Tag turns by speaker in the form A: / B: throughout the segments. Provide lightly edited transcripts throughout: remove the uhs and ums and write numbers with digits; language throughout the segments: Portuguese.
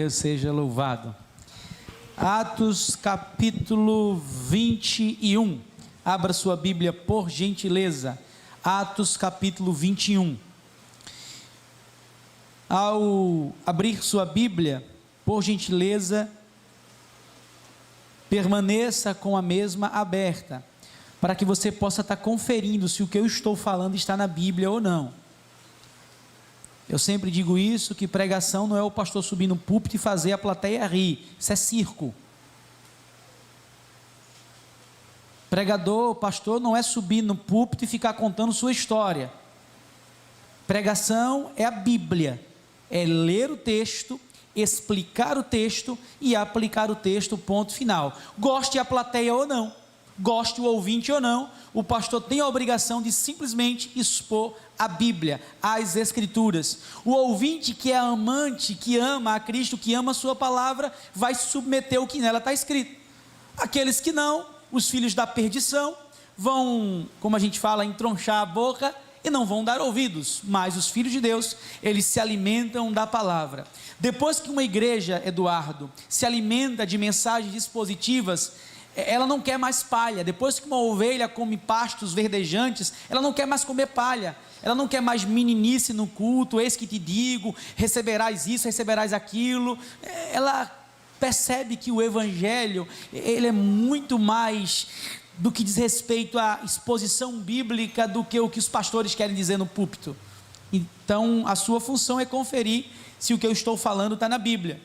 A: Deus seja louvado. Atos capítulo 21. Abra sua Bíblia por gentileza. Atos capítulo 21. Ao abrir sua Bíblia, por gentileza, permaneça com a mesma aberta, para que você possa estar conferindo se o que eu estou falando está na Bíblia ou não. Eu sempre digo isso, que pregação não é o pastor subir no púlpito e fazer a plateia rir, isso é circo. Pregador, pastor, não é subir no púlpito e ficar contando sua história. Pregação é a Bíblia, é ler o texto, explicar o texto e aplicar o texto, ponto final. Goste a plateia ou não, goste o ouvinte ou não, o pastor tem a obrigação de simplesmente expor a Bíblia, as Escrituras. O ouvinte que é amante, que ama a Cristo, que ama a sua palavra, vai submeter ao que nela está escrito. Aqueles que não, os filhos da perdição, vão, como a gente fala, entronchar a boca e não vão dar ouvidos, mas os filhos de Deus, eles se alimentam da palavra. Depois que uma igreja, Eduardo, se alimenta de mensagens dispositivas, ela não quer mais palha. Depois que uma ovelha come pastos verdejantes, ela não quer mais comer palha, ela não quer mais meninice no culto, eis que te digo, receberás isso, receberás aquilo. Ela percebe que o evangelho, ele é muito mais do que diz respeito à exposição bíblica do que o que os pastores querem dizer no púlpito. Então a sua função é conferir se o que eu estou falando está na Bíblia.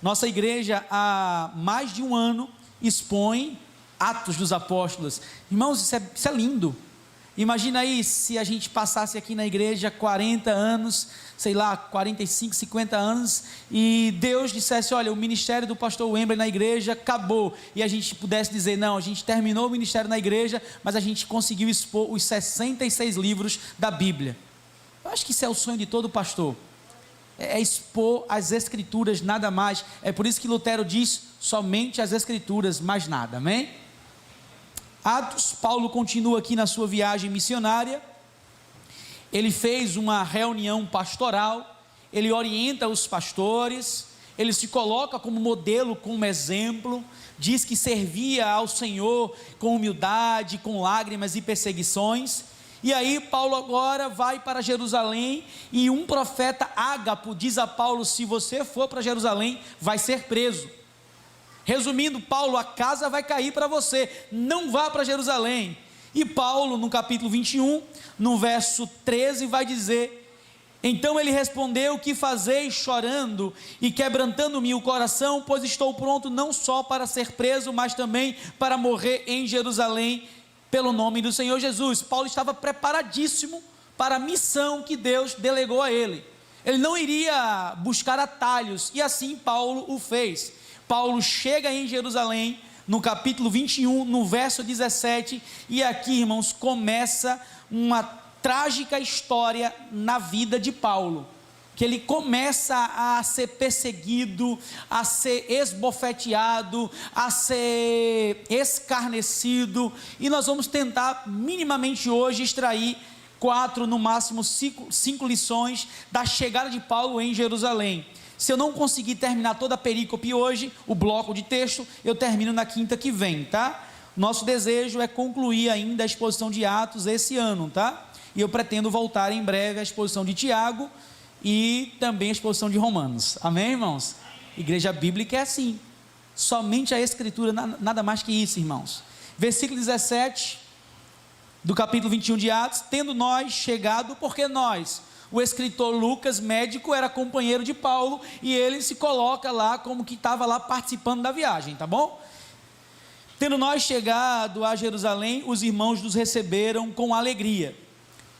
A: Nossa igreja há mais de um ano expõe Atos dos Apóstolos. Irmãos, isso é lindo. Imagina aí se a gente passasse aqui na igreja 40 anos, sei lá, 45, 50 anos, e Deus dissesse, olha, o ministério do pastor Wembley na igreja acabou, e a gente pudesse dizer, não, a gente terminou o ministério na igreja, mas a gente conseguiu expor os 66 livros da Bíblia. Eu acho que isso é o sonho de todo pastor, é expor as Escrituras, nada mais. É por isso que Lutero diz, somente as Escrituras, mais nada, amém? Atos, Paulo continua aqui na sua viagem missionária, ele fez uma reunião pastoral, ele orienta os pastores, ele se coloca como modelo, como exemplo, diz que servia ao Senhor com humildade, com lágrimas e perseguições. E aí Paulo agora vai para Jerusalém, e um profeta Ágapo diz a Paulo, se você for para Jerusalém, vai ser preso. Resumindo, Paulo, a casa vai cair para você, não vá para Jerusalém. E Paulo, no capítulo 21, no verso 13, vai dizer, então ele respondeu, que fazeis chorando e quebrantando-me o coração, pois estou pronto não só para ser preso, mas também para morrer em Jerusalém, pelo nome do Senhor Jesus. Paulo estava preparadíssimo para a missão que Deus delegou a ele. Ele não iria buscar atalhos, e assim Paulo o fez. Paulo chega em Jerusalém, no capítulo 21, no verso 17, e aqui, irmãos, começa uma trágica história na vida de Paulo, que ele começa a ser perseguido, a ser esbofeteado, a ser escarnecido, e nós vamos tentar minimamente hoje extrair 4, no máximo 5 lições da chegada de Paulo em Jerusalém. Se eu não conseguir terminar toda a perícope hoje, o bloco de texto, eu termino na quinta que vem, tá? Nosso desejo é concluir ainda a exposição de Atos esse ano, tá? E eu pretendo voltar em breve à exposição de Tiago e também a exposição de Romanos, amém, irmãos? Igreja bíblica é assim, somente a Escritura, nada mais que isso, irmãos. Versículo 17 do capítulo 21 de Atos, tendo nós chegado, porque nós, o escritor Lucas, médico, era companheiro de Paulo, e ele se coloca lá como que estava lá participando da viagem, tá bom? Tendo nós chegado a Jerusalém, os irmãos nos receberam com alegria.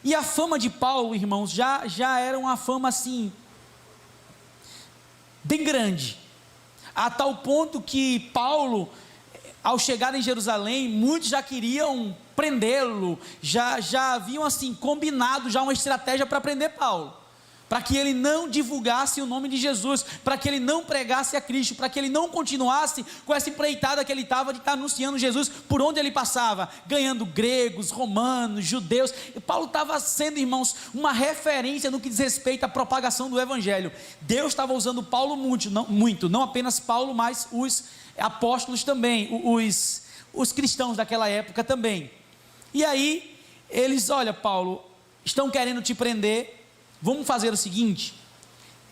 A: E a fama de Paulo, irmãos, já era uma fama assim, bem grande, a tal ponto que Paulo, ao chegar em Jerusalém, muitos já queriam prendê-lo, já haviam assim combinado já uma estratégia para prender Paulo, para que ele não divulgasse o nome de Jesus, para que ele não pregasse a Cristo, para que ele não continuasse com essa empreitada que ele estava de estar anunciando Jesus por onde ele passava, ganhando gregos, romanos, judeus. E Paulo estava sendo, irmãos, uma referência no que diz respeito à propagação do Evangelho. Deus estava usando Paulo muito, não apenas Paulo, mas os apóstolos também, os cristãos daquela época também. E aí, eles, olha Paulo, estão querendo te prender. Vamos fazer o seguinte,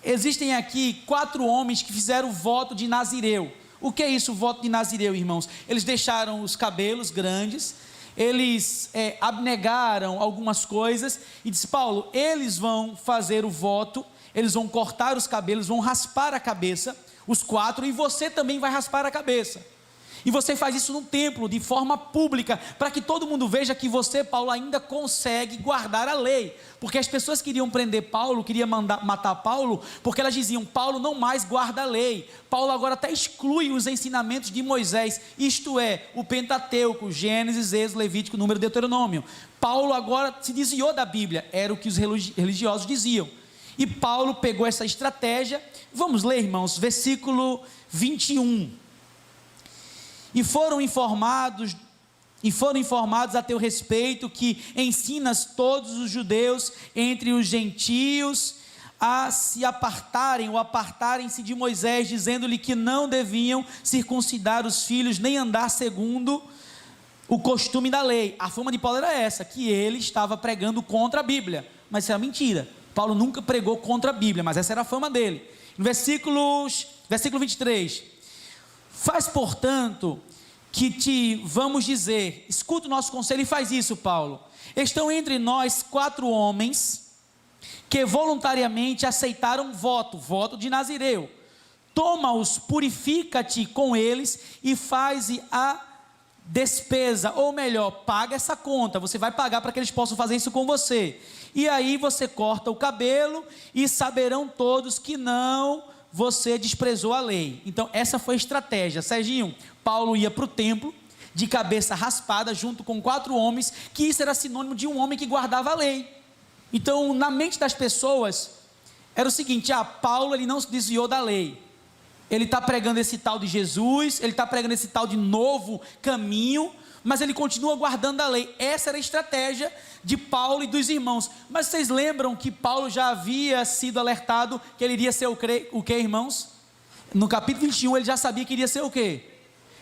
A: existem aqui 4 homens que fizeram o voto de Nazireu. O que é isso, o voto de Nazireu, irmãos? Eles deixaram os cabelos grandes, eles abnegaram algumas coisas, e disse, Paulo, eles vão fazer o voto, eles vão cortar os cabelos, vão raspar a cabeça, os 4, e você também vai raspar a cabeça. E você faz isso no templo, de forma pública, para que todo mundo veja que você, Paulo, ainda consegue guardar a lei. Porque as pessoas queriam prender Paulo, queriam matar Paulo, porque elas diziam, Paulo não mais guarda a lei. Paulo agora até exclui os ensinamentos de Moisés, isto é, o Pentateuco, Gênesis, Êxodo, Levítico, Número, Deuteronômio. Paulo agora se desviou da Bíblia, era o que os religiosos diziam. E Paulo pegou essa estratégia, vamos ler, irmãos, versículo 21. E foram informados a teu respeito que ensinas todos os judeus entre os gentios a se apartarem ou apartarem-se de Moisés, dizendo-lhe que não deviam circuncidar os filhos, nem andar segundo o costume da lei. A fama de Paulo era essa, que ele estava pregando contra a Bíblia, mas isso é mentira. Paulo nunca pregou contra a Bíblia, mas essa era a fama dele. No versículo 23, faz portanto que te vamos dizer, escuta o nosso conselho e faz isso, Paulo. Estão entre nós 4 homens que voluntariamente aceitaram voto de Nazireu. Toma-os, purifica-te com eles e faze a despesa, ou melhor, paga essa conta, você vai pagar para que eles possam fazer isso com você. E aí você corta o cabelo e saberão todos que não você desprezou a lei. Então essa foi a estratégia. Serginho, Paulo ia para o templo de cabeça raspada junto com 4 homens, que isso era sinônimo de um homem que guardava a lei. Então na mente das pessoas era o seguinte, Paulo ele não se desviou da lei, ele está pregando esse tal de Jesus, ele está pregando esse tal de novo caminho, mas ele continua guardando a lei. Essa era a estratégia de Paulo e dos irmãos. Mas vocês lembram que Paulo já havia sido alertado que ele iria ser o que, irmãos? No capítulo 21 ele já sabia que iria ser o quê?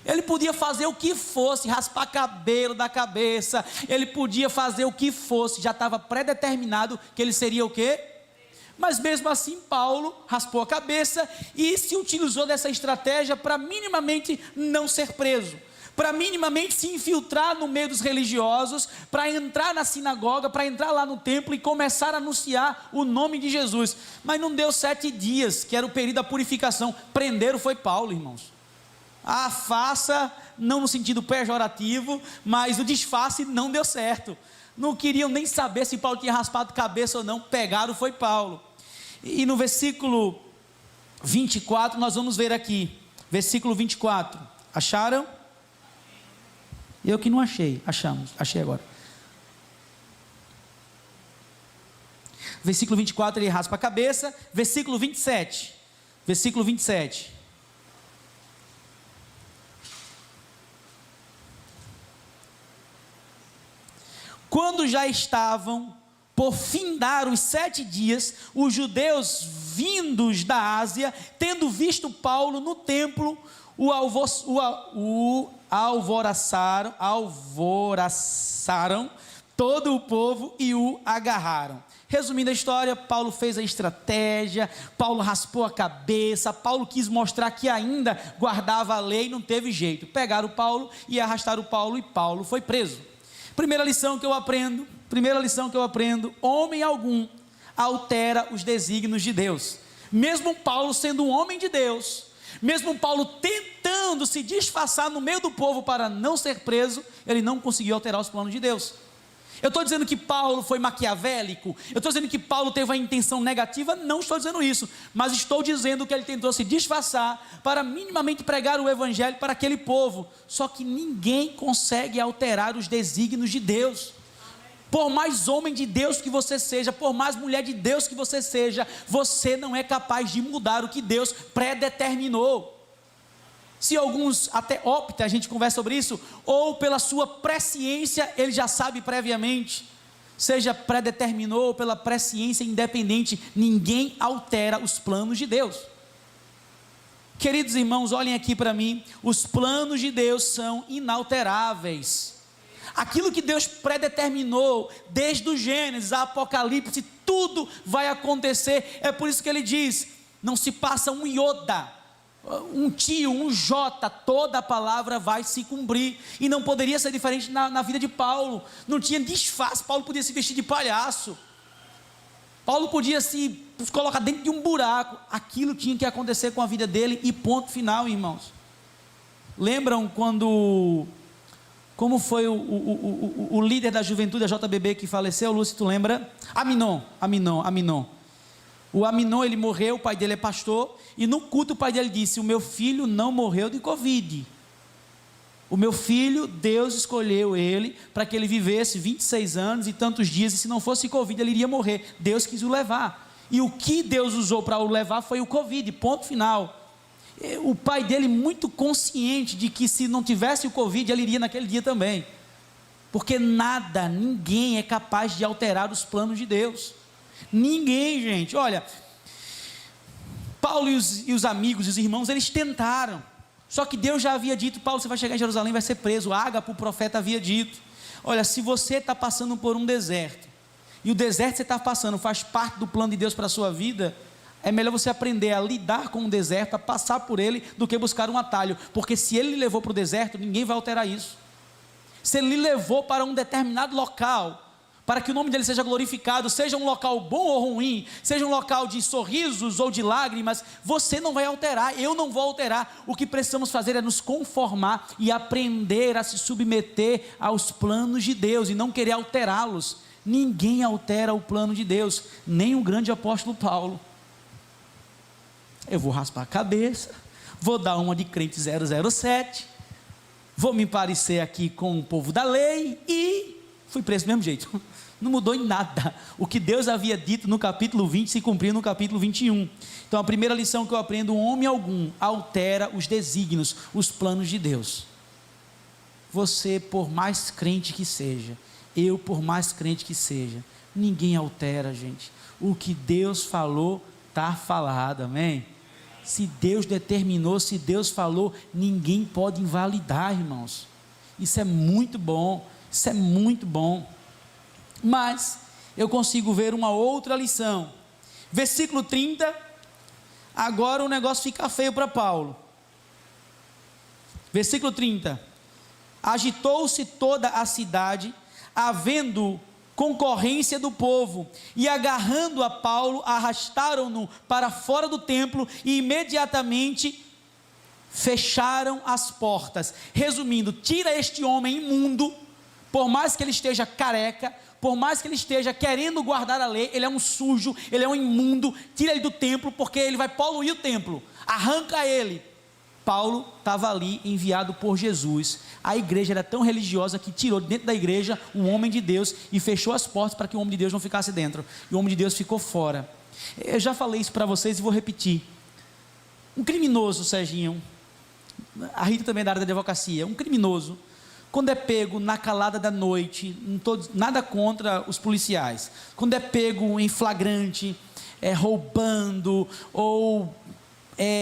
A: Ele podia fazer o que fosse, raspar cabelo da cabeça, ele podia fazer o que fosse, já estava predeterminado que ele seria o quê? Mas mesmo assim Paulo raspou a cabeça e se utilizou dessa estratégia para minimamente não ser preso, para minimamente se infiltrar no meio dos religiosos, para entrar na sinagoga, para entrar lá no templo e começar a anunciar o nome de Jesus. Mas não deu 7 dias, que era o período da purificação, prenderam foi Paulo, irmãos. A farsa, não no sentido pejorativo, mas o disfarce não deu certo. Não queriam nem saber se Paulo tinha raspado cabeça ou não, pegaram foi Paulo. E no versículo 24, nós vamos ver aqui, versículo 24, acharam? Eu que não achei, achei agora. Versículo 24, ele raspa a cabeça. Versículo 27, quando já estavam por findar os 7 dias, os judeus vindos da Ásia, tendo visto Paulo no templo, o alvoraçaram todo o povo e o agarraram. Resumindo a história, Paulo fez a estratégia, Paulo raspou a cabeça, Paulo quis mostrar que ainda guardava a lei, não teve jeito. Pegaram Paulo e arrastaram Paulo e Paulo foi preso. Primeira lição que eu aprendo, homem algum altera os desígnios de Deus. Mesmo Paulo sendo um homem de Deus, mesmo Paulo tentando se disfarçar no meio do povo para não ser preso, ele não conseguiu alterar os planos de Deus. Eu estou dizendo que Paulo foi maquiavélico, eu estou dizendo que Paulo teve uma intenção negativa, não estou dizendo isso, mas estou dizendo que ele tentou se disfarçar para minimamente pregar o evangelho para aquele povo, só que ninguém consegue alterar os desígnios de Deus. Por mais homem de Deus que você seja, por mais mulher de Deus que você seja, você não é capaz de mudar o que Deus predeterminou. Se alguns até optam, a gente conversa sobre isso, ou pela sua presciência, ele já sabe previamente, seja predeterminou ou pela presciência independente, ninguém altera os planos de Deus. Queridos irmãos, olhem aqui para mim, os planos de Deus são inalteráveis. Aquilo que Deus predeterminou, desde o Gênesis a Apocalipse, tudo vai acontecer. É por isso que ele diz, não se passa um iota, um tio, um jota, toda a palavra vai se cumprir. E não poderia ser diferente na vida de Paulo. Não tinha disfarce. Paulo podia se vestir de palhaço, Paulo podia se colocar dentro de um buraco. Aquilo tinha que acontecer com a vida dele, e ponto final, irmãos. Lembram como foi o líder da juventude da JBB que faleceu? Lúcio, tu lembra? Aminon. O Aminon, ele morreu, o pai dele é pastor, e no culto o pai dele disse, o meu filho não morreu de Covid. O meu filho, Deus escolheu ele, para que ele vivesse 26 anos e tantos dias, e se não fosse Covid ele iria morrer. Deus quis o levar, e o que Deus usou para o levar foi o Covid, ponto final. O pai dele muito consciente de que se não tivesse o Covid, ele iria naquele dia também, porque nada, ninguém é capaz de alterar os planos de Deus, ninguém, gente. Olha, Paulo e os amigos, os irmãos, eles tentaram, só que Deus já havia dito, Paulo, você vai chegar em Jerusalém, vai ser preso. Ágapo, o profeta, havia dito, olha, se você está passando por um deserto, e o deserto que você está passando faz parte do plano de Deus para a sua vida, é melhor você aprender a lidar com o deserto, a passar por ele, do que buscar um atalho, porque se ele lhe levou para o deserto, ninguém vai alterar isso. Se ele lhe levou para um determinado local, para que o nome dele seja glorificado, seja um local bom ou ruim, seja um local de sorrisos ou de lágrimas, você não vai alterar, eu não vou alterar. O que precisamos fazer é nos conformar e aprender a se submeter aos planos de Deus, e não querer alterá-los. Ninguém altera o plano de Deus, nem o grande apóstolo Paulo. Eu vou raspar a cabeça, vou dar uma de crente 007, vou me parecer aqui com o povo da lei, e fui preso do mesmo jeito. Não mudou em nada. O que Deus havia dito no capítulo 20 se cumpriu no capítulo 21. Então a primeira lição que eu aprendo, homem algum altera os desígnios, os planos de Deus. Você, por mais crente que seja, eu, por mais crente que seja, ninguém altera, gente. O que Deus falou, está falado, amém? Se Deus determinou, se Deus falou, ninguém pode invalidar, irmãos. Isso é muito bom, isso é muito bom. Mas eu consigo ver uma outra lição. Versículo 30, agora o negócio fica feio para Paulo. Versículo 30, agitou-se toda a cidade, havendo concorrência do povo, e agarrando a Paulo, arrastaram-no para fora do templo, e imediatamente fecharam as portas. Resumindo, tira este homem imundo, por mais que ele esteja careca, por mais que ele esteja querendo guardar a lei, ele é um sujo, ele é um imundo, tira ele do templo, porque ele vai poluir o templo, arranca ele. Paulo estava ali, enviado por Jesus. A igreja era tão religiosa que tirou dentro da igreja um homem de Deus e fechou as portas para que o homem de Deus não ficasse dentro, e o homem de Deus ficou fora. Eu já falei isso para vocês e vou repetir. Um criminoso, Serginho, a Rita também é da área da advocacia, um criminoso, quando é pego na calada da noite, nada contra os policiais, quando é pego em flagrante, roubando ou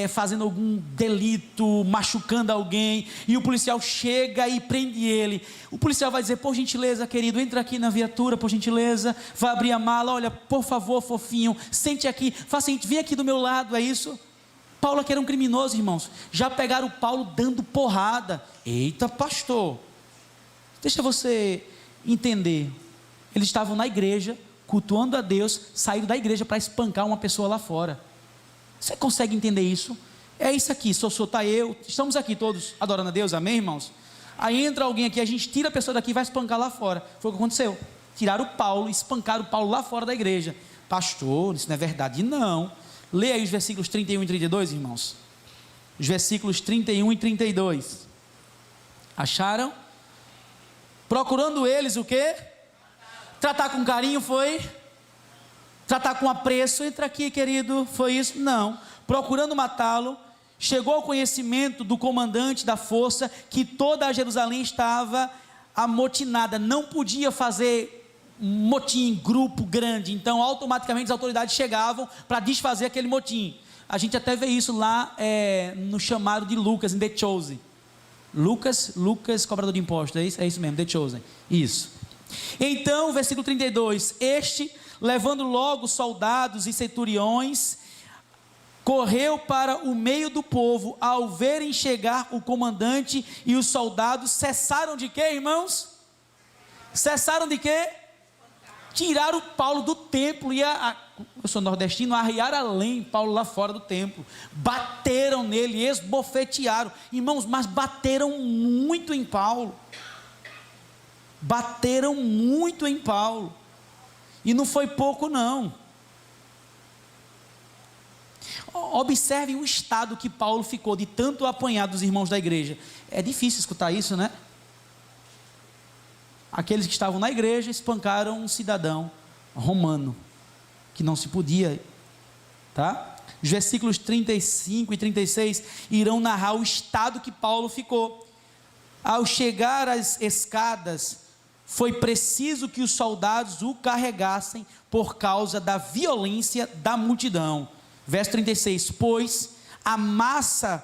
A: fazendo algum delito, machucando alguém, e o policial chega e prende ele, o policial vai dizer, por gentileza querido, entra aqui na viatura, por gentileza, vai abrir a mala, olha, por favor fofinho, sente aqui, faça o seguinte, vem aqui do meu lado, é isso? Paulo aqui era um criminoso, irmãos, já pegaram Paulo dando porrada. Eita pastor, deixa você entender, eles estavam na igreja, cultuando a Deus, saíram da igreja para espancar uma pessoa lá fora. Você consegue entender isso? É isso aqui, sou tá eu, estamos aqui todos adorando a Deus, amém, irmãos? Aí entra alguém aqui, a gente tira a pessoa daqui e vai espancar lá fora. Foi o que aconteceu, tiraram o Paulo, espancaram o Paulo lá fora da igreja. Pastor, isso não é verdade? Não. Leia aí os versículos 31 e 32, irmãos. Os versículos 31 e 32. Acharam? Procurando eles o quê? Tratar com carinho foi? Tratar com apreço? Entra aqui, querido, foi isso? Não. Procurando matá-lo, chegou ao conhecimento do comandante da força que toda a Jerusalém estava amotinada, não podia fazer motim, grupo grande, então automaticamente as autoridades chegavam para desfazer aquele motim. A gente até vê isso lá no chamado de Lucas, em The Chosen. Lucas, cobrador de impostos, é isso mesmo, The Chosen, isso. Então, versículo 32, este, levando logo soldados e centuriões, correu para o meio do povo. Ao verem chegar o comandante e os soldados, cessaram de quê, irmãos? Cessaram de quê? Tiraram Paulo do templo e eu sou nordestino, arriaram além Paulo lá fora do templo, bateram nele, esbofetearam, irmãos, mas bateram muito em Paulo, e não foi pouco não. Observem o estado que Paulo ficou de tanto apanhar dos irmãos da igreja. É difícil escutar isso, né? Aqueles que estavam na igreja espancaram um cidadão romano, que não se podia, tá? Os versículos 35 e 36 irão narrar o estado que Paulo ficou. Ao chegar às escadas, foi preciso que os soldados o carregassem por causa da violência da multidão. Verso 36, pois a massa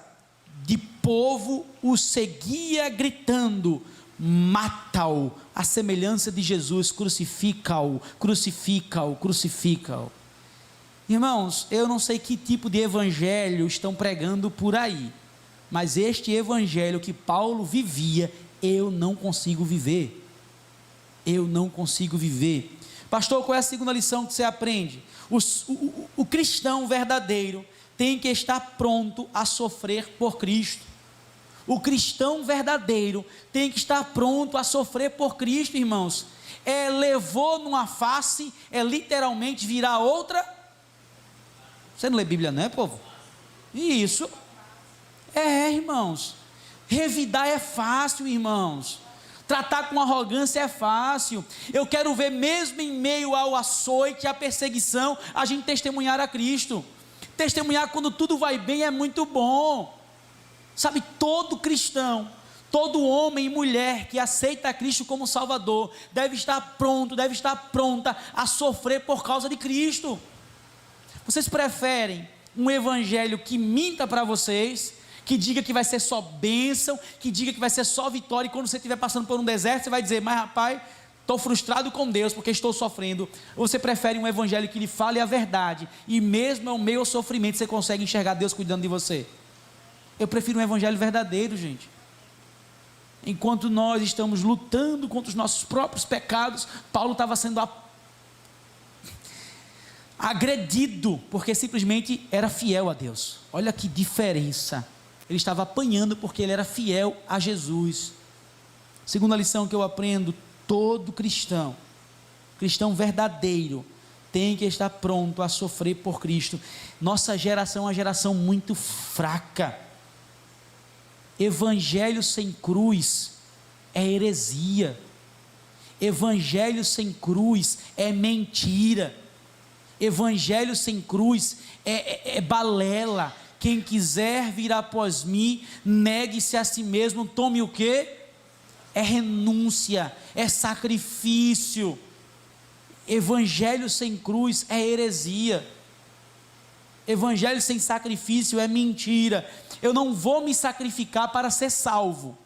A: de povo o seguia gritando, mata-o, a semelhança de Jesus, crucifica-o, crucifica-o, crucifica-o. Irmãos, eu não sei que tipo de evangelho estão pregando por aí, mas este evangelho que Paulo vivia, eu não consigo viver. Pastor, qual é a segunda lição que você aprende? O cristão verdadeiro tem que estar pronto a sofrer por Cristo. O cristão verdadeiro tem que estar pronto a sofrer por Cristo, irmãos. Levou numa face, literalmente virar outra. Você não lê Bíblia, não é, povo? Isso. Irmãos. Revidar é fácil, irmãos. Tratar com arrogância é fácil. Eu quero ver, mesmo em meio ao açoite, à perseguição, a gente testemunhar a Cristo. Testemunhar quando tudo vai bem é muito bom. Sabe, todo cristão, todo homem e mulher que aceita a Cristo como Salvador, deve estar pronto, deve estar pronta a sofrer por causa de Cristo. Vocês preferem um evangelho que minta para vocês, que diga que vai ser só bênção, que diga que vai ser só vitória, e quando você estiver passando por um deserto, você vai dizer, mas rapaz, estou frustrado com Deus, porque estou sofrendo? Ou você prefere um evangelho que lhe fale a verdade, e mesmo ao meio sofrimento, você consegue enxergar Deus cuidando de você? Eu prefiro um evangelho verdadeiro, gente. Enquanto nós estamos lutando contra os nossos próprios pecados, Paulo estava sendo agredido, porque simplesmente era fiel a Deus. Olha que diferença. Ele estava apanhando porque ele era fiel a Jesus. Segunda lição que eu aprendo: todo cristão verdadeiro, tem que estar pronto a sofrer por Cristo. Nossa geração é uma geração muito fraca. Evangelho sem cruz é heresia. Evangelho sem cruz é mentira. Evangelho sem cruz é balela. Quem quiser vir após mim, negue-se a si mesmo, tome o quê? É renúncia, é sacrifício. Evangelho sem cruz é heresia. Evangelho sem sacrifício é mentira. Eu não vou me sacrificar para ser salvo.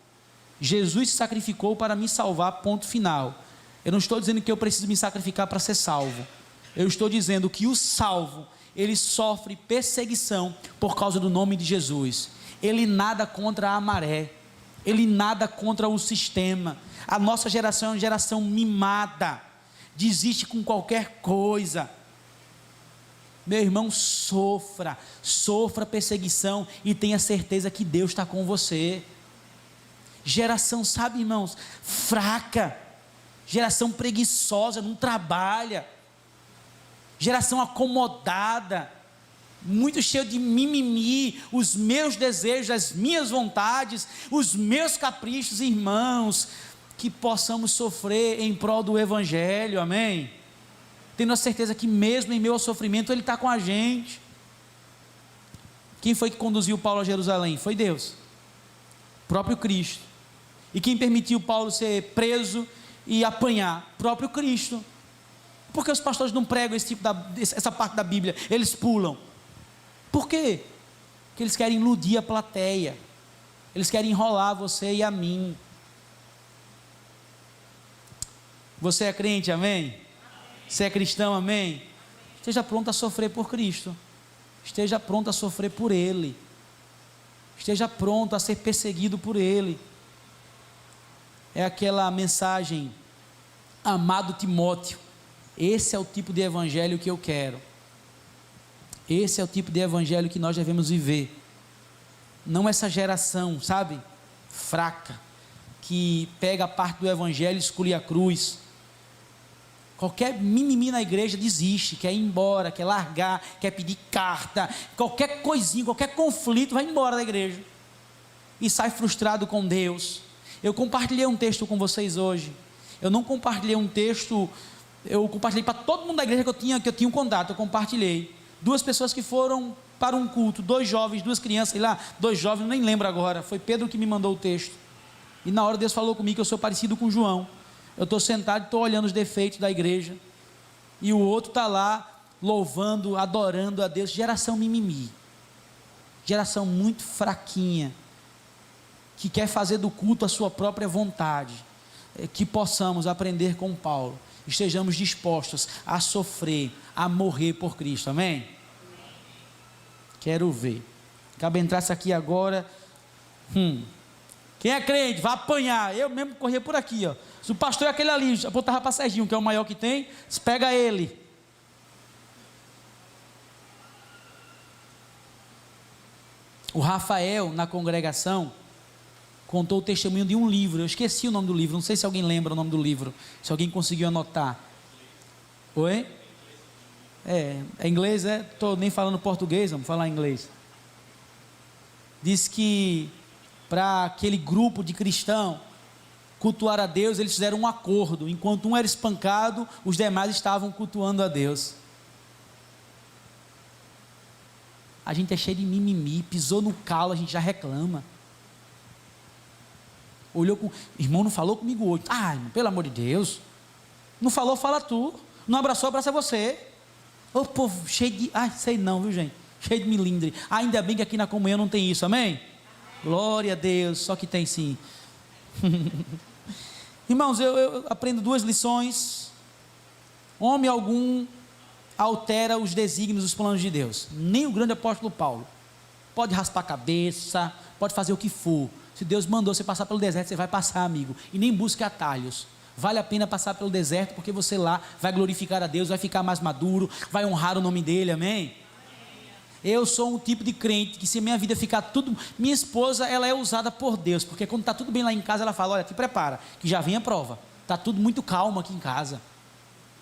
A: Jesus se sacrificou para me salvar, ponto final. Eu não estou dizendo que eu preciso me sacrificar para ser salvo. Eu estou dizendo que o salvo, ele sofre perseguição por causa do nome de Jesus. Ele nada contra a maré, ele nada contra o sistema. A nossa geração é uma geração mimada, desiste com qualquer coisa. Meu irmão, sofra perseguição e tenha certeza que Deus está com você. Geração, sabe, irmãos, fraca, geração preguiçosa, não trabalha, geração acomodada, muito cheio de mimimi, os meus desejos, as minhas vontades, os meus caprichos. Irmãos, que possamos sofrer em prol do Evangelho, amém? Tendo a certeza que mesmo em meio ao sofrimento, Ele está com a gente. Quem foi que conduziu Paulo a Jerusalém? Foi Deus, o próprio Cristo. E quem permitiu Paulo ser preso e apanhar? O próprio Cristo. Por que os pastores não pregam essa parte da Bíblia? Eles pulam. Por quê? Porque eles querem iludir a plateia. Eles querem enrolar você e a mim. Você é crente, amém? Você é cristão, amém? Esteja pronto a sofrer por Cristo. Esteja pronto a sofrer por Ele. Esteja pronto a ser perseguido por Ele. É aquela mensagem: amado Timóteo, esse é o tipo de evangelho que eu quero. Esse é o tipo de evangelho que nós devemos viver. Não essa geração, sabe, fraca, que pega a parte do evangelho e exclui a cruz. Qualquer mimimi na igreja desiste, quer ir embora, quer largar, quer pedir carta, qualquer coisinha, qualquer conflito, vai embora da igreja e sai frustrado com Deus. Eu compartilhei um texto com vocês hoje. Eu não compartilhei um texto, eu compartilhei para todo mundo da igreja que eu tinha um contato. Eu compartilhei 2 pessoas que foram para um culto, 2 jovens, 2 crianças, sei lá, 2 jovens, nem lembro agora, foi Pedro que me mandou o texto. E na hora Deus falou comigo que eu sou parecido com João. Eu estou sentado e estou olhando os defeitos da igreja, e o outro está lá louvando, adorando a Deus. Geração mimimi, geração muito fraquinha, que quer fazer do culto a sua própria vontade. Que possamos aprender com Paulo, estejamos dispostos a sofrer, a morrer por Cristo, amém? Quero ver. Cabe entrasse aqui agora. Quem é crente, vai apanhar. Eu mesmo corria por aqui, ó. Se o pastor é aquele ali, apontava para Serginho, que é o maior que tem, pega ele. O Rafael, na congregação, contou o testemunho de um livro. Eu esqueci o nome do livro, não sei se alguém lembra o nome do livro, se alguém conseguiu anotar. Oi? É inglês, estou nem falando português, vamos falar inglês. Diz que para aquele grupo de cristãos cultuar a Deus, eles fizeram um acordo: enquanto um era espancado, os demais estavam cultuando a Deus. A gente é cheio de mimimi, pisou no calo, a gente já reclama. Olhou com, irmão, não falou comigo hoje. Irmão, pelo amor de Deus, não falou, fala tu. Não abraçou, abraça você. Ô povo cheio de, sei não, viu gente, cheio de milindre. Ainda bem que aqui na comunhão não tem isso, amém? Glória a Deus, só que tem sim. Irmãos, eu aprendo 2 lições. Homem algum altera os desígnios, os planos de Deus. Nem o grande apóstolo Paulo. Pode raspar a cabeça, pode fazer o que for. Se Deus mandou você passar pelo deserto, você vai passar, amigo. E nem busque atalhos. Vale a pena passar pelo deserto, porque você lá vai glorificar a Deus, vai ficar mais maduro, vai honrar o nome dele, amém? Eu sou um tipo de crente que, se minha vida ficar tudo, minha esposa, ela é usada por Deus, porque quando está tudo bem lá em casa, ela fala: olha, te prepara, que já vem a prova. Está tudo muito calmo aqui em casa,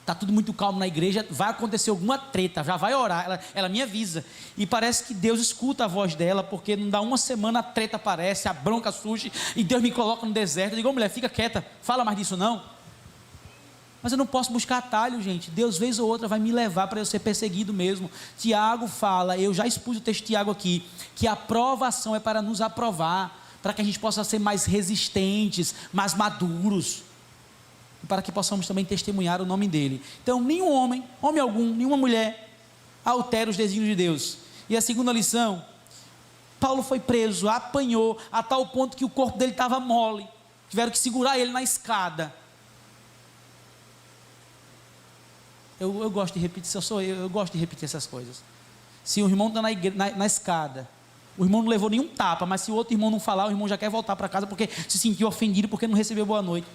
A: está tudo muito calmo na igreja, vai acontecer alguma treta, já vai orar, ela me avisa. E parece que Deus escuta a voz dela, porque não dá uma semana, a treta aparece, a bronca surge, e Deus me coloca no deserto. Eu digo: mulher, fica quieta, fala mais disso não. Mas eu não posso buscar atalho, gente. Deus, vez ou outra, vai me levar para eu ser perseguido mesmo. Tiago fala, eu já expus o texto de Tiago aqui, que a provação é para nos aprovar, para que a gente possa ser mais resistentes, mais maduros, e para que possamos também testemunhar o nome dele. Então, nenhum homem algum, nenhuma mulher altera os desígnios de Deus. E a segunda lição: Paulo foi preso, apanhou, a tal ponto que o corpo dele estava mole, tiveram que segurar ele na escada. Eu gosto de repetir, eu gosto de repetir essas coisas. Se o irmão está na escada, o irmão não levou nenhum tapa, mas se o outro irmão não falar, o irmão já quer voltar para casa porque se sentiu ofendido, porque não recebeu boa noite.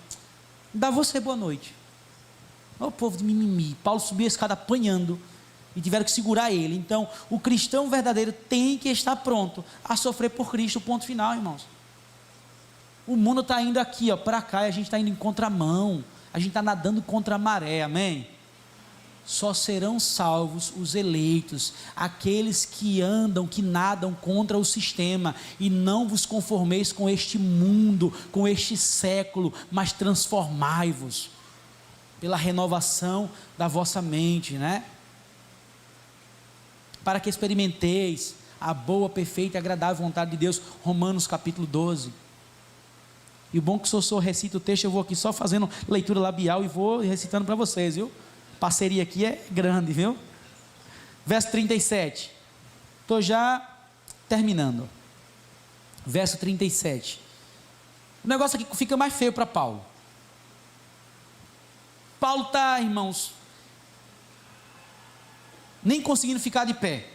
A: Dá você boa noite. Olha o povo de mimimi. Paulo subiu a escada apanhando e tiveram que segurar ele. Então, o cristão verdadeiro tem que estar pronto a sofrer por Cristo, ponto final, irmãos. O mundo está indo aqui, para cá, e a gente está indo em contramão, a gente está nadando contra a maré, amém? só serão salvos os eleitos, aqueles que andam, que nadam contra o sistema, e não vos conformeis com este mundo, com este século, mas transformai-vos pela renovação da vossa mente, né? Para que experimenteis a boa, perfeita e agradável vontade de Deus. Romanos capítulo 12. E o bom que se eu recito o texto, eu vou aqui só fazendo leitura labial e vou recitando para vocês, viu? Parceria aqui é grande, viu? Verso 37. Estou já terminando. Verso 37. O negócio aqui fica mais feio para Paulo. Paulo está, irmãos, nem conseguindo ficar de pé.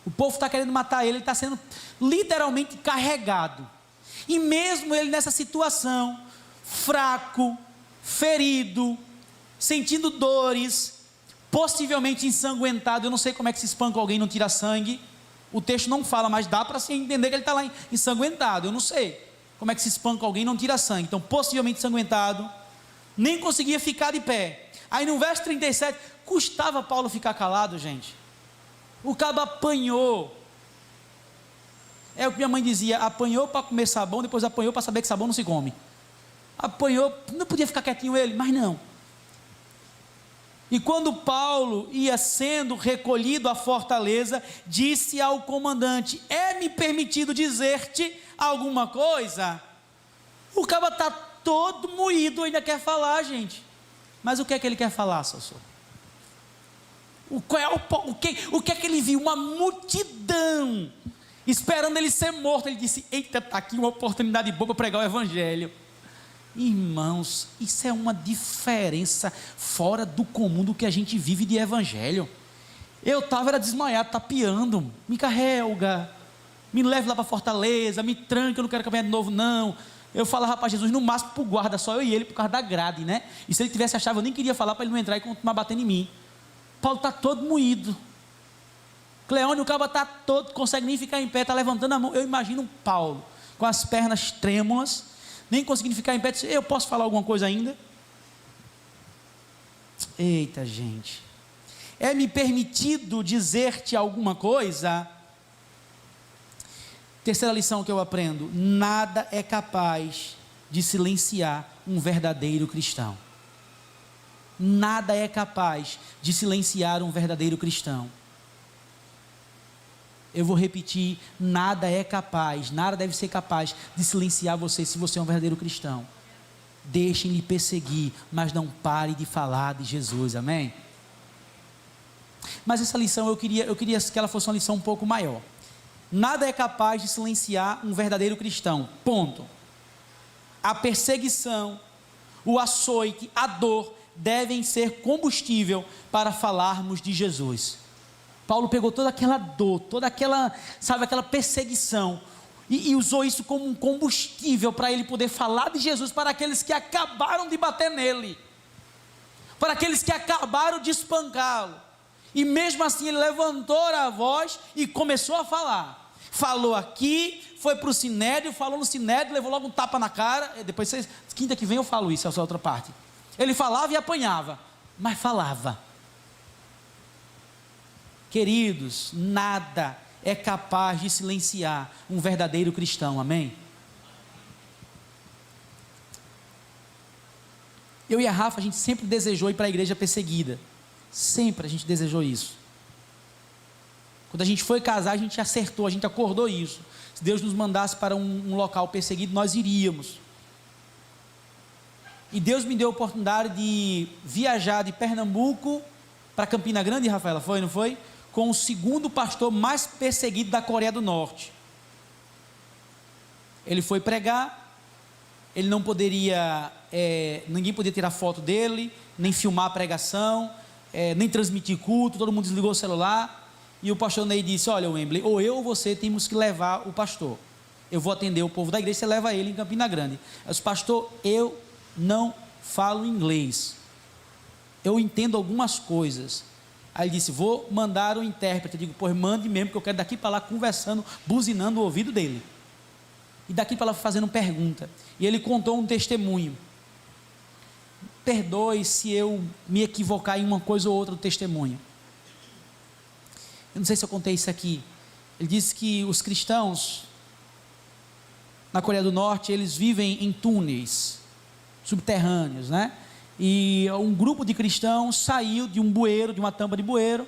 A: O povo está querendo matar ele está sendo literalmente carregado. E mesmo ele nessa situação, fraco, ferido, sentindo dores, possivelmente ensanguentado. Eu não sei como é que se espanca alguém e não tira sangue. O texto não fala, mas dá para se entender que ele está lá ensanguentado. Eu não sei como é que se espanca alguém e não tira sangue. Então, possivelmente ensanguentado, nem conseguia ficar de pé. Aí no verso 37, custava Paulo ficar calado, gente. O cabo apanhou. É o que minha mãe dizia: apanhou para comer sabão, depois apanhou para saber que sabão não se come. Apanhou, não podia ficar quietinho ele, mas não. E quando Paulo ia sendo recolhido à fortaleza, disse ao comandante: é-me permitido dizer-te alguma coisa? O cabo está todo moído, ainda quer falar, gente. Mas o que é que ele quer falar, Sassou? O que é que ele viu? Uma multidão esperando ele ser morto. Ele disse: eita, está aqui uma oportunidade boa para pregar o evangelho. Irmãos, isso é uma diferença fora do comum do que a gente vive de evangelho. Eu estava desmaiado, tapeando. Me carrega, me leve lá para Fortaleza, me tranca, eu não quero caminhar de novo não. Eu falava para Jesus, no máximo para o guarda, só eu e ele, por causa da grade, né? E se ele tivesse a chave, eu nem queria falar para ele não entrar e continuar batendo em mim. Paulo está todo moído. Cleônio, o cabo está todo, consegue nem ficar em pé, está levantando a mão. Eu imagino Paulo com as pernas trêmulas, nem conseguindo ficar em pé. Disse: eu posso falar alguma coisa ainda? Eita, gente. É-me permitido dizer-te alguma coisa? Terceira lição que eu aprendo: nada é capaz de silenciar um verdadeiro cristão. Nada é capaz de silenciar um verdadeiro cristão. Eu vou repetir: nada é capaz, nada deve ser capaz de silenciar você se você é um verdadeiro cristão. Deixem-lhe perseguir, mas não pare de falar de Jesus, amém? Mas essa lição eu queria que ela fosse uma lição um pouco maior. Nada é capaz de silenciar um verdadeiro cristão, ponto. A perseguição, o açoite, a dor devem ser combustível para falarmos de Jesus. Paulo pegou toda aquela dor, toda aquela, sabe, aquela perseguição e usou isso como um combustível para ele poder falar de Jesus para aqueles que acabaram de bater nele, para aqueles que acabaram de espancá-lo. E mesmo assim ele levantou a voz e começou a falar. Falou aqui, foi para o sinédrio, falou no sinédrio, levou logo um tapa na cara. Depois, quinta que vem eu falo isso, essa outra parte. Ele falava e apanhava, mas falava. Queridos, nada é capaz de silenciar um verdadeiro cristão, amém? Eu e a Rafa, a gente sempre desejou ir para a igreja perseguida. Sempre a gente desejou isso. Quando a gente foi casar, a gente acertou, a gente acordou isso. Se Deus nos mandasse para um local perseguido, nós iríamos. E Deus me deu a oportunidade de viajar de Pernambuco para Campina Grande, Rafaela, foi, não foi? Com o segundo pastor mais perseguido da Coreia do Norte. Ele foi pregar, ele não poderia, ninguém podia tirar foto dele, nem filmar a pregação, nem transmitir culto, todo mundo desligou o celular. E o pastor Ney disse: olha, Wembley, ou eu ou você temos que levar o pastor. Eu vou atender o povo da igreja, você leva ele em Campina Grande. Eu disse: pastor, eu não falo inglês, eu entendo algumas coisas. Aí ele disse: vou mandar um intérprete. Eu digo: pois mande mesmo, porque eu quero daqui para lá conversando, buzinando o ouvido dele, e daqui para lá fazendo pergunta. E ele contou um testemunho. perdoe se eu me equivocar em uma coisa ou outra do testemunho. Eu não sei se eu contei isso aqui. Ele disse que os cristãos na Coreia do Norte, eles vivem em túneis subterrâneos, né? E um grupo de cristãos saiu de um bueiro, de uma tampa de bueiro,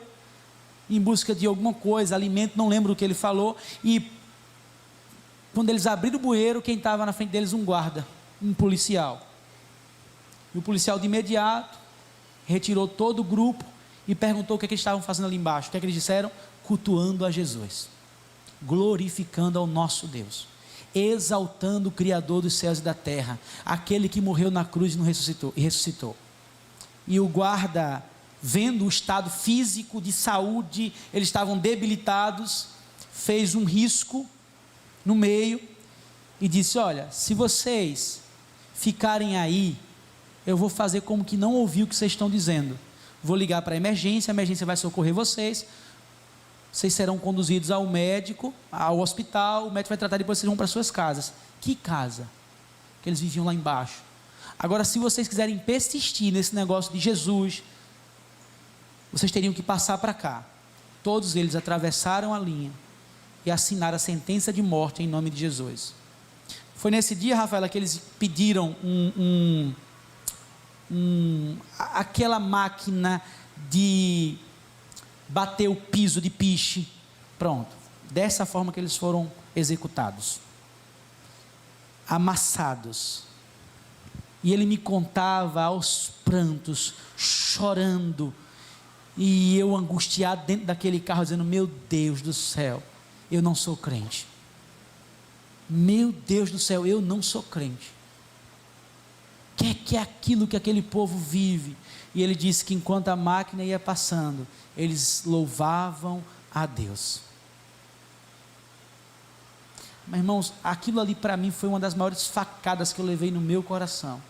A: em busca de alguma coisa, alimento, não lembro o que ele falou, e quando eles abriram o bueiro, quem estava na frente deles? Um guarda, um policial. E o policial de imediato retirou todo o grupo e perguntou o que eles estavam fazendo ali embaixo. O que eles disseram? Cultuando a Jesus, glorificando ao nosso Deus, exaltando o Criador dos céus e da terra, aquele que morreu na cruz e não ressuscitou. E o guarda, vendo o estado físico de saúde, eles estavam debilitados, fez um risco no meio e disse: olha, se vocês ficarem aí, eu vou fazer como que não ouvi o que vocês estão dizendo, vou ligar para a emergência vai socorrer vocês serão conduzidos ao médico, ao hospital, o médico vai tratar, depois vocês vão para suas casas. Que casa? Que eles viviam lá embaixo. Agora, se vocês quiserem persistir nesse negócio de Jesus, vocês teriam que passar para cá. Todos eles atravessaram a linha e assinaram a sentença de morte em nome de Jesus. Foi nesse dia, Rafaela, que eles pediram aquela máquina de bater o piso de piche. Pronto, dessa forma que eles foram executados, amassados. E ele me contava aos prantos, chorando, e eu angustiado dentro daquele carro, dizendo: meu Deus do céu, eu não sou crente. Meu Deus do céu, eu não sou crente. O que é aquilo que aquele povo vive? E ele disse que enquanto a máquina ia passando, eles louvavam a Deus. Mas irmãos, aquilo ali para mim foi uma das maiores facadas que eu levei no meu coração.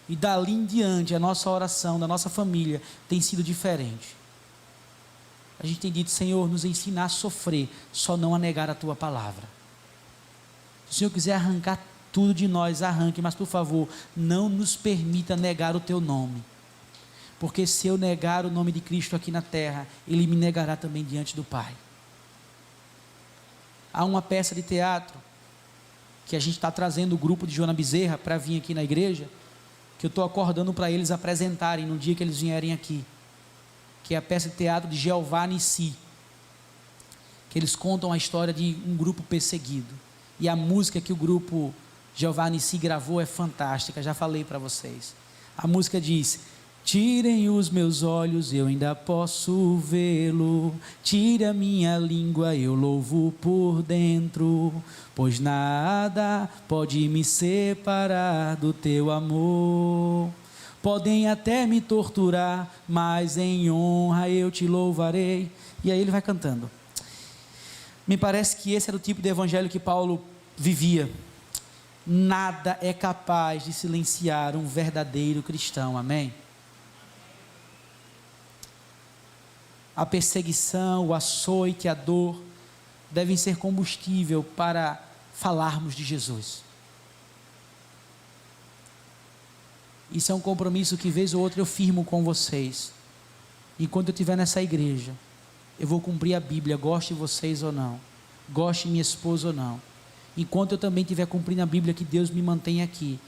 A: E dali em diante, a nossa oração da nossa família tem sido diferente. A gente tem dito: Senhor, nos ensina a sofrer, só não a negar a Tua palavra. Se o Senhor quiser arrancar tudo de nós, arranque, mas por favor, não nos permita negar o Teu nome. Porque se eu negar o nome de Cristo aqui na terra, Ele me negará também diante do Pai. Há uma peça de teatro, que a gente está trazendo o grupo de Joana Bezerra para vir aqui na igreja, que eu estou acordando para eles apresentarem no dia que eles vierem aqui, que é a peça de teatro de Jeová Nissi, que eles contam a história de um grupo perseguido, e a música que o grupo Jeová Nissi gravou é fantástica, já falei para vocês. A música diz: tirem os meus olhos, eu ainda posso vê-lo. Tire a minha língua, eu louvo por dentro. Pois nada pode me separar do teu amor. Podem até me torturar, mas em honra eu te louvarei. E aí ele vai cantando. Me parece que esse era o tipo de evangelho que Paulo vivia. Nada é capaz de silenciar um verdadeiro cristão, amém? A perseguição, o açoite, a dor devem ser combustível para falarmos de Jesus. Isso é um compromisso que vez ou outra eu firmo com vocês. Enquanto eu estiver nessa igreja, eu vou cumprir a Bíblia, goste vocês ou não, goste minha esposa ou não. Enquanto eu também estiver cumprindo a Bíblia, que Deus me mantenha aqui.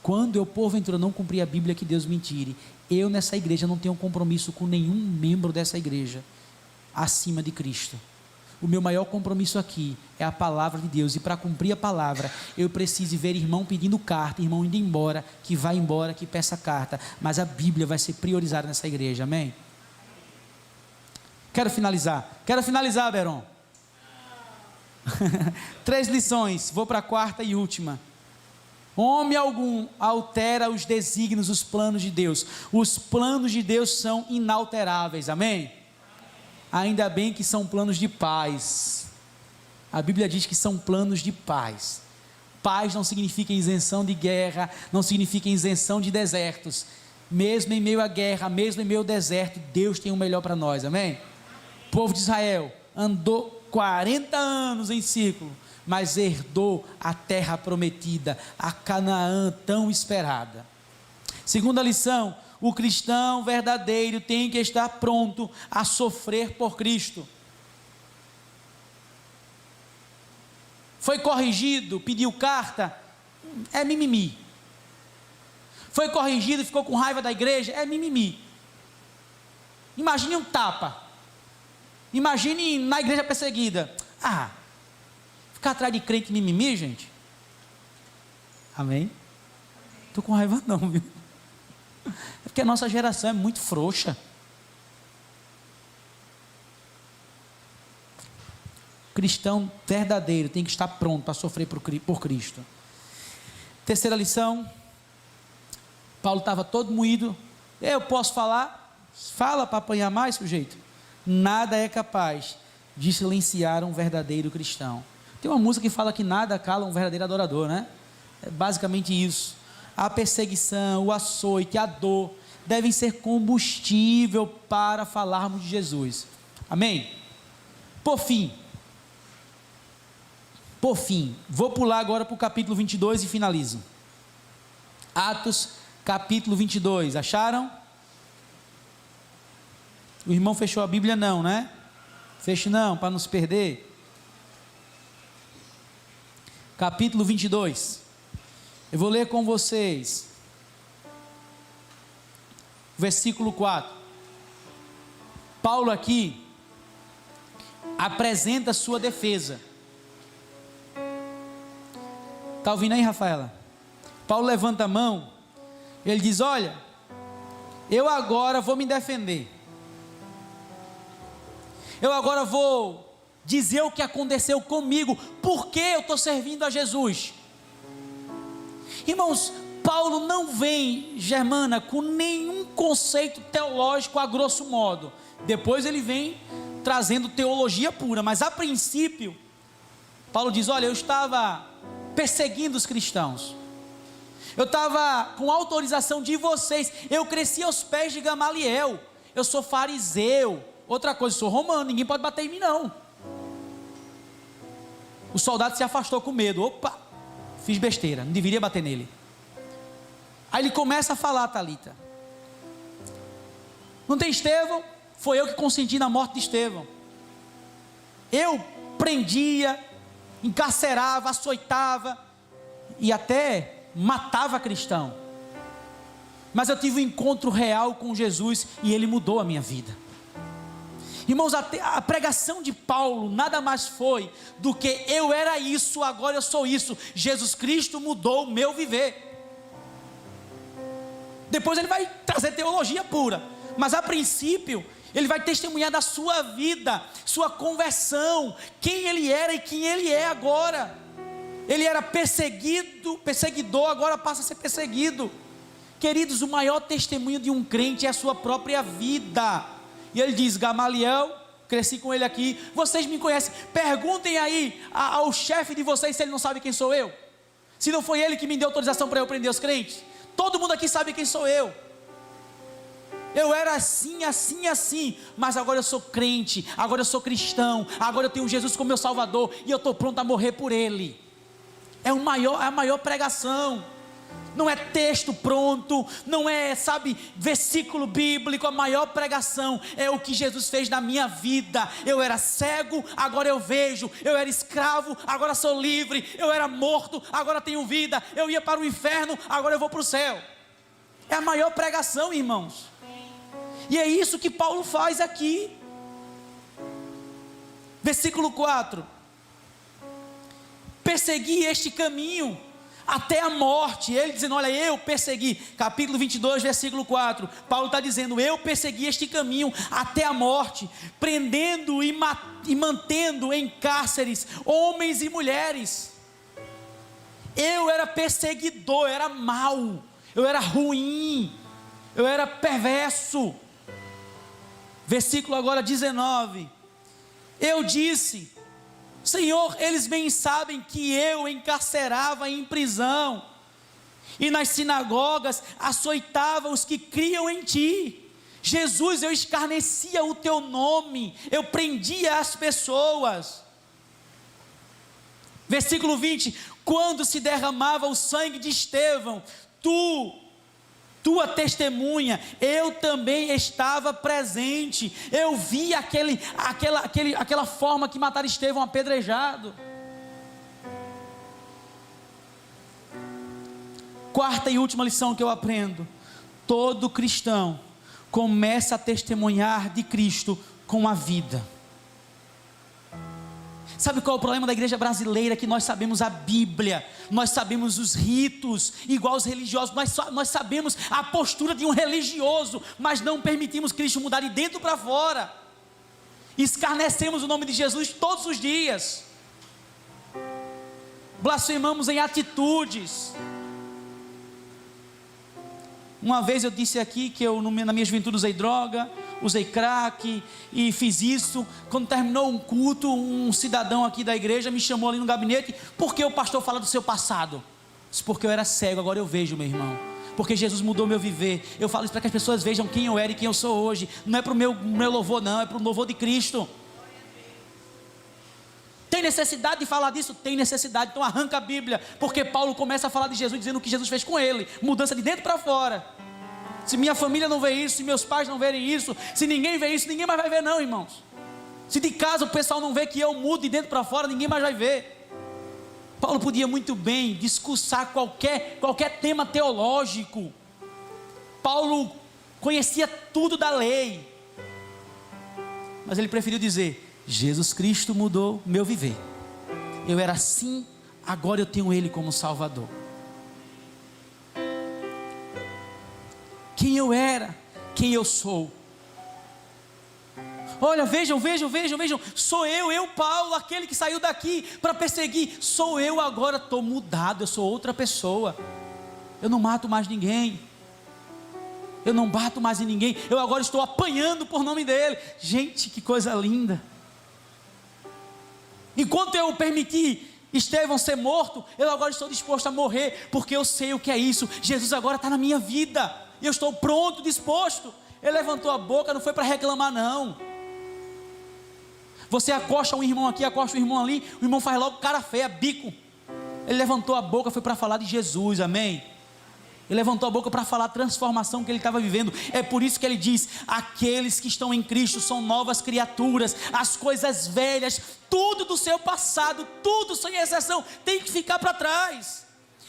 A: Quando eu porventura não cumprir a Bíblia, que Deus me tire. Eu nessa igreja não tenho compromisso com nenhum membro dessa igreja acima de Cristo. O meu maior compromisso aqui é a palavra de Deus, e para cumprir a palavra eu preciso ver irmão pedindo carta, irmão indo embora, que vai embora, que peça carta, mas a Bíblia vai ser priorizada nessa igreja, amém? Quero finalizar, Beron. 3 lições, vou para a 4ª e última. Homem algum altera os desígnios, os planos de Deus. Os planos de Deus são inalteráveis, amém? Ainda bem que são planos de paz. A Bíblia diz que são planos de paz. Paz não significa isenção de guerra, não significa isenção de desertos. Mesmo em meio à guerra, mesmo em meio ao deserto, Deus tem o melhor para nós, amém? O povo de Israel andou 40 anos em círculo, mas herdou a terra prometida, a Canaã tão esperada. Segunda lição: o cristão verdadeiro tem que estar pronto a sofrer por Cristo. Foi corrigido, pediu carta, é mimimi. Foi corrigido e ficou com raiva da igreja, é mimimi. Imagine um tapa. Imagine na igreja perseguida. Ficar atrás de crente mimimi, gente. Amém? Estou com raiva não, viu? É porque a nossa geração é muito frouxa. O cristão verdadeiro tem que estar pronto para sofrer por Cristo. Terceira lição: Paulo estava todo moído. Eu posso falar? Fala para apanhar mais, sujeito. Nada é capaz de silenciar um verdadeiro cristão. Tem uma música que fala que nada cala um verdadeiro adorador, né? É basicamente isso. A perseguição, o açoite, a dor devem ser combustível para falarmos de Jesus. Amém? Por fim, vou pular agora para o capítulo 22 e finalizo. Atos, capítulo 22, acharam? O irmão fechou a Bíblia não, né? Feche não, para não se perder. Capítulo 22. Eu vou ler com vocês. Versículo 4. Paulo aqui apresenta sua defesa. Está ouvindo aí, Rafaela? Paulo levanta a mão. Ele diz: olha, eu agora vou me defender. Eu agora vou dizer o que aconteceu comigo, porque eu estou servindo a Jesus. Irmãos, Paulo não vem, Germana, com nenhum conceito teológico a grosso modo. Depois ele vem trazendo teologia pura, mas a princípio, Paulo diz: olha, eu estava perseguindo os cristãos. Eu estava com autorização de vocês. Eu cresci aos pés de Gamaliel. Eu sou fariseu. Outra coisa, eu sou romano, ninguém pode bater em mim não. O soldado se afastou com medo. Opa, fiz besteira, não deveria bater nele. Aí ele começa a falar, Talita. Não tem Estevão? Foi eu que consenti na morte de Estevão. Eu prendia, encarcerava, açoitava e até matava cristão. Mas eu tive um encontro real com Jesus e ele mudou a minha vida. Irmãos, a pregação de Paulo nada mais foi do que: eu era isso, agora eu sou isso. Jesus Cristo mudou o meu viver. Depois ele vai trazer teologia pura, mas a princípio ele vai testemunhar da sua vida, sua conversão, quem ele era e quem ele é agora. Ele era perseguidor, agora passa a ser perseguido. Queridos, o maior testemunho de um crente é a sua própria vida. E ele diz: Gamaliel, cresci com ele aqui, vocês me conhecem. Perguntem aí ao chefe de vocês se ele não sabe quem sou eu. Se não foi ele que me deu autorização para eu prender os crentes. Todo mundo aqui sabe quem sou eu. Eu era assim, assim, assim, mas agora eu sou crente, agora eu sou cristão, agora eu tenho Jesus como meu Salvador e eu estou pronto a morrer por Ele. É a maior pregação. Não é texto pronto, não é, versículo bíblico. A maior pregação é o que Jesus fez na minha vida. Eu era cego, agora eu vejo. Eu era escravo, agora sou livre. Eu era morto, agora tenho vida. Eu ia para o inferno, agora eu vou para o céu. É a maior pregação, irmãos. E é isso que Paulo faz aqui. Versículo 4. Persegui este caminho até a morte. Ele dizendo: olha, eu persegui. Capítulo 22, versículo 4. Paulo está dizendo: eu persegui este caminho até a morte, prendendo e mantendo em cárceres homens e mulheres. Eu era perseguidor, eu era mau, eu era ruim, eu era perverso. Versículo agora 19. Eu disse: Senhor, eles bem sabem que eu encarcerava em prisão e nas sinagogas açoitava os que criam em ti. Jesus, eu escarnecia o teu nome, eu prendia as pessoas. Versículo 20: quando se derramava o sangue de Estevão, tu tua testemunha, eu também estava presente, eu vi aquela forma que mataram Estevão apedrejado. Quarta e última lição que eu aprendo: todo cristão começa a testemunhar de Cristo com a vida. Sabe qual é o problema da igreja brasileira? Que nós sabemos a Bíblia, nós sabemos os ritos, igual os religiosos, nós sabemos a postura de um religioso, mas não permitimos Cristo mudar de dentro para fora. Escarnecemos o nome de Jesus todos os dias, blasfemamos em atitudes. Uma vez eu disse aqui que eu, na minha juventude, usei droga, usei crack e fiz isso. Quando terminou um culto, um cidadão aqui da igreja me chamou ali no gabinete: por que o pastor fala do seu passado? Disse: porque eu era cego, agora eu vejo, meu irmão. Porque Jesus mudou meu viver. Eu falo isso para que as pessoas vejam quem eu era e quem eu sou hoje. Não é para o meu louvor, não, é para o louvor de Cristo. Tem necessidade de falar disso? Tem necessidade. Então arranca a Bíblia, porque Paulo começa a falar de Jesus, dizendo o que Jesus fez com ele, mudança de dentro para fora. Se minha família não vê isso, se meus pais não verem isso, se ninguém vê isso, ninguém mais vai ver não, irmãos. Se de casa o pessoal não vê que eu mudo de dentro para fora, ninguém mais vai ver. Paulo podia muito bem discursar qualquer tema teológico. Paulo conhecia tudo da lei, mas ele preferiu dizer: Jesus Cristo mudou meu viver. Eu era assim, agora eu tenho Ele como Salvador. Quem eu era, quem eu sou. Olha, vejam, sou eu Paulo, aquele que saiu daqui para perseguir. Sou eu agora, estou mudado, eu sou outra pessoa. Eu não mato mais ninguém, eu não bato mais em ninguém, eu agora estou apanhando por nome dele. Gente, que coisa linda. Enquanto eu permiti Estevão ser morto, eu agora estou disposto a morrer, porque eu sei o que é isso. Jesus agora está na minha vida, e eu estou pronto, disposto. Ele levantou a boca, não foi para reclamar não. Você acosta um irmão aqui, acosta um irmão ali, o irmão faz logo cara feia, bico. Ele levantou a boca, foi para falar de Jesus, amém? Ele levantou a boca para falar a transformação que ele estava vivendo. É por isso que ele diz: aqueles que estão em Cristo são novas criaturas. As coisas velhas, tudo do seu passado, tudo sem exceção, tem que ficar para trás.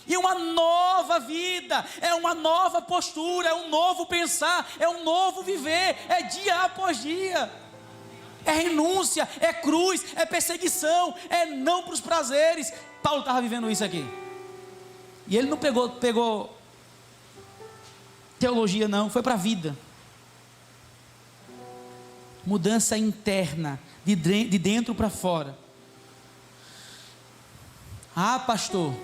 A: E uma nova vida, é uma nova postura, é um novo pensar, é um novo viver, é dia após dia. É renúncia, é cruz, é perseguição, é não para os prazeres. Paulo estava vivendo isso aqui. E ele não pegou teologia não, foi para a vida. Mudança interna, de dentro para fora. Ah, pastor,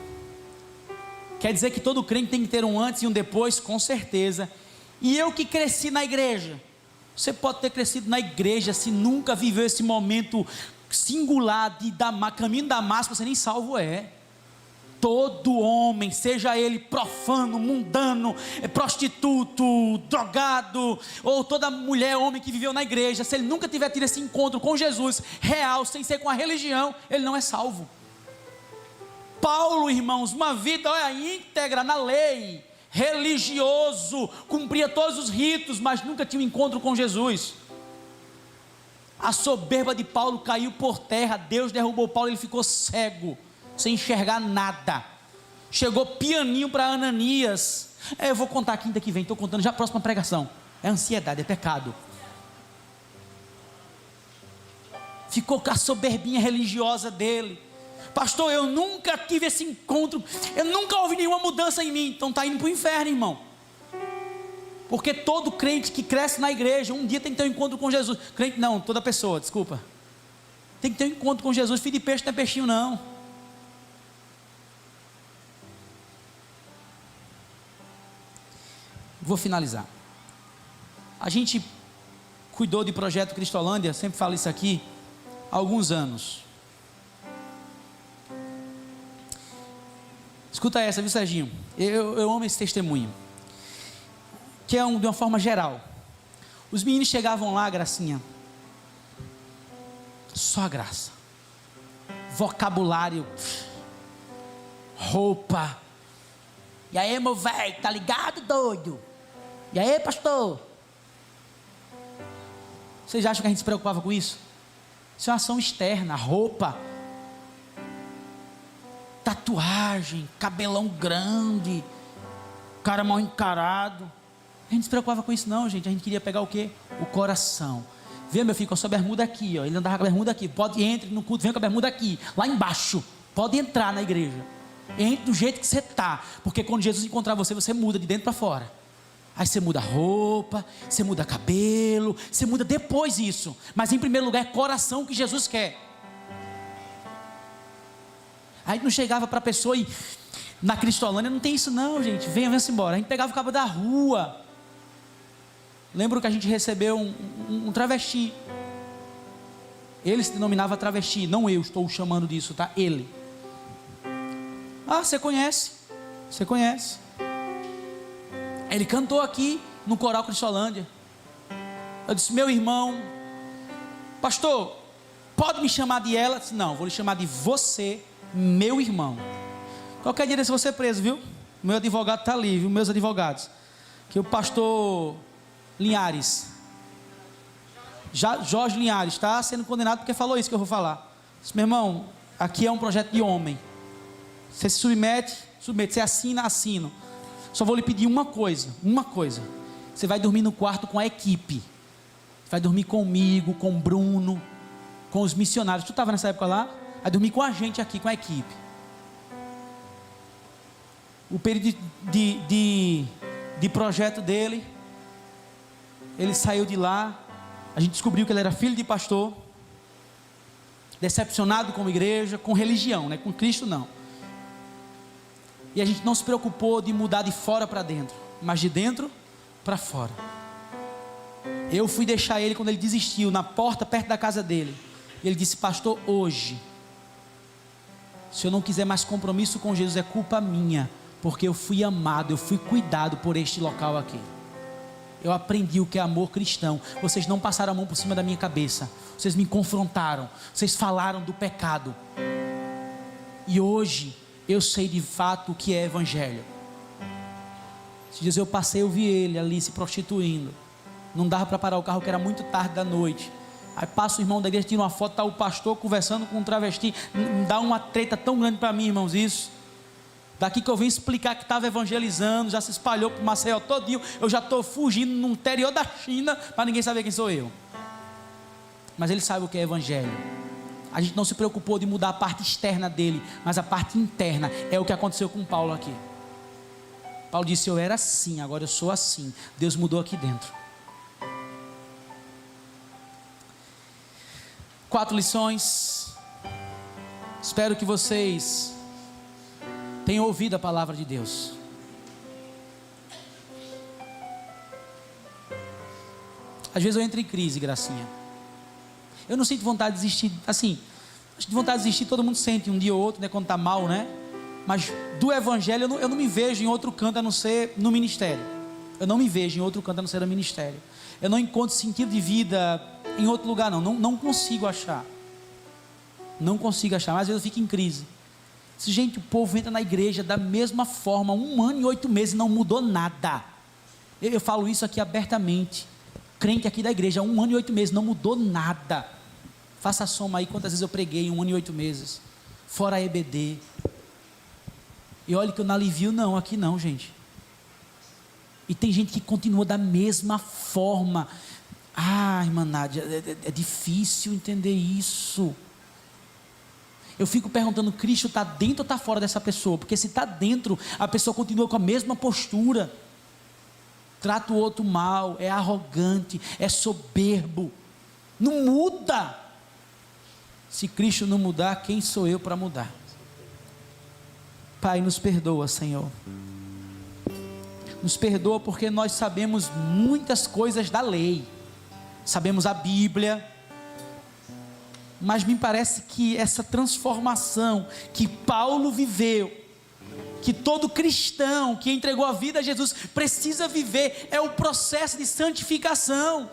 A: quer dizer que todo crente tem que ter um antes e um depois? Com certeza. E eu que cresci na igreja. Você pode ter crescido na igreja, se nunca viveu esse momento singular de caminho de Damasco, você nem salvo é. Todo homem, seja ele profano, mundano, prostituto, drogado, ou toda mulher, homem que viveu na igreja, se ele nunca tiver tido esse encontro com Jesus real, sem ser com a religião, ele não é salvo. Paulo, irmãos, uma vida íntegra na lei, religioso, cumpria todos os ritos, mas nunca tinha um encontro com Jesus. A soberba de Paulo caiu por terra, Deus derrubou Paulo, ele ficou cego, sem enxergar nada. Chegou pianinho para Ananias. Eu vou contar quinta que vem, estou contando já a próxima pregação. É ansiedade, é pecado. Ficou com a soberbinha religiosa dele. Pastor, eu nunca tive esse encontro, eu nunca ouvi nenhuma mudança em mim. Então está indo para o inferno, irmão. Porque todo crente que cresce na igreja, um dia tem que ter um encontro com Jesus. Crente não, toda pessoa, desculpa. Tem que ter um encontro com Jesus. Filho de peixe não é peixinho não. Vou finalizar. A gente cuidou de projeto Cristolândia, sempre falo isso aqui, há alguns anos. Escuta essa, viu, Serginho? Eu amo esse testemunho, que é de uma forma geral. Os meninos chegavam lá, Gracinha, só a graça, vocabulário, roupa. E aí, meu velho, tá ligado, doido? E aí, pastor? Vocês acham que a gente se preocupava com isso? Isso é uma ação externa, roupa, tatuagem, cabelão grande, cara mal encarado. A gente se preocupava com isso não, gente. A gente queria pegar o quê? O coração. Vê, meu filho, com a sua bermuda aqui, ó. Ele andava com a bermuda aqui. Pode, entre no culto, vem com a bermuda aqui, lá embaixo. Pode entrar na igreja. Entre do jeito que você está. Porque quando Jesus encontrar você, você muda de dentro para fora. Aí você muda a roupa, você muda cabelo, você muda depois isso. Mas em primeiro lugar é coração que Jesus quer. Aí não chegava para a pessoa e na Cristolândia não tem isso não, gente. Venha-se embora. A gente pegava o cabo da rua. Lembro que a gente recebeu um travesti. Ele se denominava travesti, não eu estou chamando disso, tá? Ele. Ah, você conhece? Você conhece? Ele cantou aqui no Coral Cristolândia. Eu disse, meu irmão, pastor, pode me chamar de ela? Eu disse, não, vou lhe chamar de você, meu irmão. Qualquer dia desse eu vou ser preso, viu? Meu advogado está ali, viu? Meus advogados. Que o pastor Linhares, Jorge Linhares, está sendo condenado porque falou isso que eu vou falar. Eu disse, meu irmão, aqui é um projeto de homem. Você se submete, você assina, assino. Só vou lhe pedir uma coisa. Você vai dormir no quarto com a equipe. Vai dormir comigo, com o Bruno, com os missionários. Tu estava nessa época lá? Vai dormir com a gente aqui, com a equipe. O período de projeto dele, ele saiu de lá. A gente descobriu que ele era filho de pastor, decepcionado com a igreja, com religião, né? Com Cristo não. E a gente não se preocupou de mudar de fora para dentro, mas de dentro para fora. Eu fui deixar ele quando ele desistiu, na porta perto da casa dele. E ele disse, pastor, hoje, se eu não quiser mais compromisso com Jesus, é culpa minha, porque eu fui amado, eu fui cuidado por este local aqui. Eu aprendi o que é amor cristão. Vocês não passaram a mão por cima da minha cabeça, vocês me confrontaram, vocês falaram do pecado. E hoje eu sei de fato o que é evangelho. Esses dias eu passei, eu vi ele ali se prostituindo. Não dava para parar o carro, que era muito tarde da noite. Aí passa o irmão da igreja, tira uma foto, está o pastor conversando com um travesti. Dá uma treta tão grande para mim, irmãos, isso. Daqui que eu vim explicar que estava evangelizando, já se espalhou para o Maceió todinho. Eu já estou fugindo no interior da China, para ninguém saber quem sou eu. Mas ele sabe o que é evangelho. A gente não se preocupou de mudar a parte externa dele, mas a parte interna. É o que aconteceu com Paulo aqui. Paulo disse, eu era assim, agora eu sou assim. Deus mudou aqui dentro. 4 lições. Espero que vocês tenham ouvido a palavra de Deus. Às vezes eu entro em crise, Gracinha. Eu não sinto vontade de desistir, assim, acho que vontade de desistir todo mundo sente um dia ou outro, né, quando está mal, né? Mas do evangelho eu não me vejo em outro canto a não ser no ministério. Eu não me vejo em outro canto a não ser no ministério. Eu não encontro sentido de vida em outro lugar não consigo achar. Não consigo achar, mas às vezes eu fico em crise. Gente, o povo entra na igreja da mesma forma, 1 ano e 8 meses, não mudou nada. Eu falo isso aqui abertamente. Crente aqui da igreja, 1 ano e 8 meses, não mudou nada. Faça a soma aí quantas vezes eu preguei em 1 ano e 8 meses. Fora a EBD. E olha que eu não alivio não, aqui não, gente. E tem gente que continua da mesma forma. Ah, irmã Nádia, é difícil entender isso. Eu fico perguntando, Cristo está dentro ou está fora dessa pessoa? Porque se está dentro, a pessoa continua com a mesma postura. Trata o outro mal, é arrogante, é soberbo. Não muda. Se Cristo não mudar, quem sou eu para mudar? Pai, nos perdoa, Senhor. Nos perdoa porque nós sabemos muitas coisas da lei. Sabemos a Bíblia. Mas me parece que essa transformação que Paulo viveu, que todo cristão que entregou a vida a Jesus precisa viver, é o processo de santificação.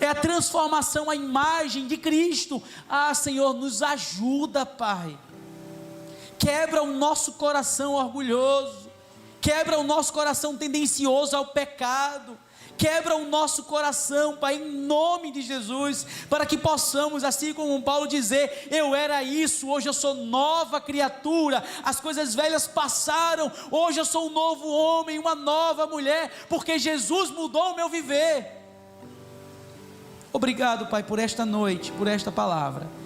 A: É a transformação à imagem de Cristo. Ah, Senhor, nos ajuda, Pai. Quebra o nosso coração orgulhoso. quebra o nosso coração tendencioso ao pecado, quebra o nosso coração, Pai, em nome de Jesus, para que possamos, assim como Paulo dizer, eu era isso, hoje eu sou nova criatura, as coisas velhas passaram, hoje eu sou um novo homem, uma nova mulher, porque Jesus mudou o meu viver. Obrigado, Pai, por esta noite, por esta palavra.